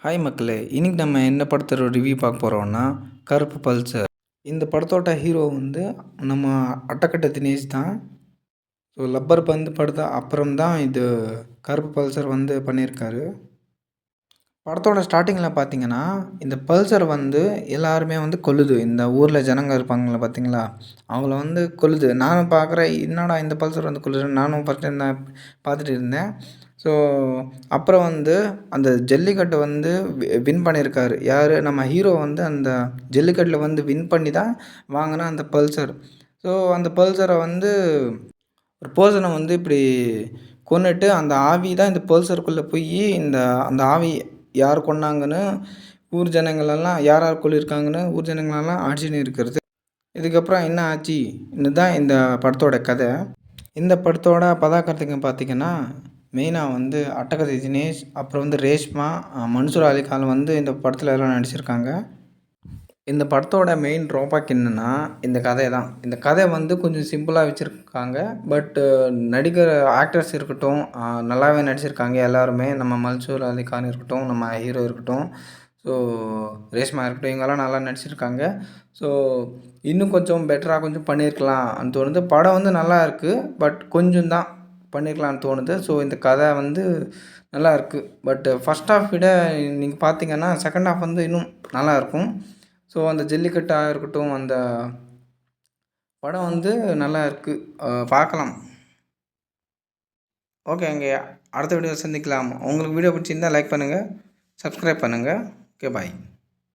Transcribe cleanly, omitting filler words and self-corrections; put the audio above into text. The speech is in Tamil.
ஹாய் மக்களே! இன்னைக்கு நம்ம என்ன படத்தோட ரிவ்யூ பார்க்க போறோம்னா, கருப்பு பல்சர். இந்த படத்தோட ஹீரோ வந்து நம்ம அட்டகட்ட தினேஷ் தான். ஸோ லப்பர் பந்து படத்த அப்புறம் தான் இது கருப்பு பல்சர் வந்து பண்ணியிருக்காரு. படத்தோட ஸ்டார்ட்டிங்கில் பார்த்தீங்கன்னா, இந்த பல்சர் வந்து எல்லாருமே வந்து கொல்லுது. இந்த ஊரில் ஜனங்க இருப்பாங்கள்ல பார்த்தீங்களா? அவங்கள வந்து கொல்லுது. நானும் பார்க்குறேன், என்னடா இந்த பல்சர் வந்து கொல்லுதுன்னு நானும் ஃபர்ஸ்ட் டைம் தான் பார்த்துட்டு இருந்தேன். ஸோ அப்புறம் வந்து அந்த ஜல்லிக்கட்டு வந்து வின் பண்ணியிருக்காரு. யாரு? நம்ம ஹீரோ வந்து அந்த ஜல்லிக்கட்டில் வந்து வின் பண்ணி தான் வாங்கின அந்த பல்சர். ஸோ அந்த பல்சரை வந்து ஒரு பெர்சனை வந்து இப்படி கொன்னுட்டு அந்த ஆவி தான் இந்த பல்சருக்குள்ளே போய் அந்த ஆவி யார் கொன்னாங்கன்னு ஊர் ஜனங்களெல்லாம் யார் யார் கொல்லியிருக்காங்கன்னு ஊர் ஜனங்களெல்லாம் அடிச்சுன்னு இருக்கிறது. இதுக்கப்புறம் என்ன ஆச்சு தான் இந்த படத்தோட கதை. இந்த படத்தோட கதாபாத்திரங்க பார்த்தீங்கன்னா, மெயினாக வந்து அட்டகத்தி தினேஷ், அப்புறம் வந்து ரேஷ்மா, மன்சூர் அலிகான் வந்து இந்த படத்தில் எல்லாம் நடிச்சிருக்காங்க. இந்த படத்தோட மெயின் ட்ராபேக் என்னென்னா இந்த கதை தான். இந்த கதை வந்து கொஞ்சம் சிம்பிளாக வச்சுருக்காங்க. பட்டு நடிக்கிற ஆக்டர்ஸ் இருக்கட்டும், நல்லாவே நடிச்சிருக்காங்க எல்லாருமே. நம்ம மன்சூர் அலிகான் இருக்கட்டும், நம்ம ஹீரோ இருக்கட்டும், ஸோ ரேஷ்மா இருக்கட்டும், இவங்கெல்லாம் நல்லா நடிச்சிருக்காங்க. ஸோ இன்னும் கொஞ்சம் பெட்டராக கொஞ்சம் பண்ணியிருக்கலாம்னு தோணுது. படம் வந்து நல்லா இருக்குது. பட் கொஞ்சம் தான் பண்ணியிருக்கலாம்னு தோணுது. ஸோ இந்த கதை வந்து நல்லா இருக்குது. பட் ஃபர்ஸ்ட் ஹாஃப் விட நீங்கள் பார்த்தீங்கன்னா செகண்ட் ஹாஃப் வந்து இன்னும் நல்லாயிருக்கும். ஸோ அந்த ஜல்லிக்கட்டாக இருக்கட்டும், அந்த படம் வந்து நல்லா இருக்குது. பார்க்கலாம். ஓகேங்க. அடுத்த வீடியோவில் சந்திக்கலாம். உங்களுக்கு வீடியோ பிடிச்சிருந்தா லைக் பண்ணுங்கள், சப்ஸ்கிரைப் பண்ணுங்கள். Okay bye.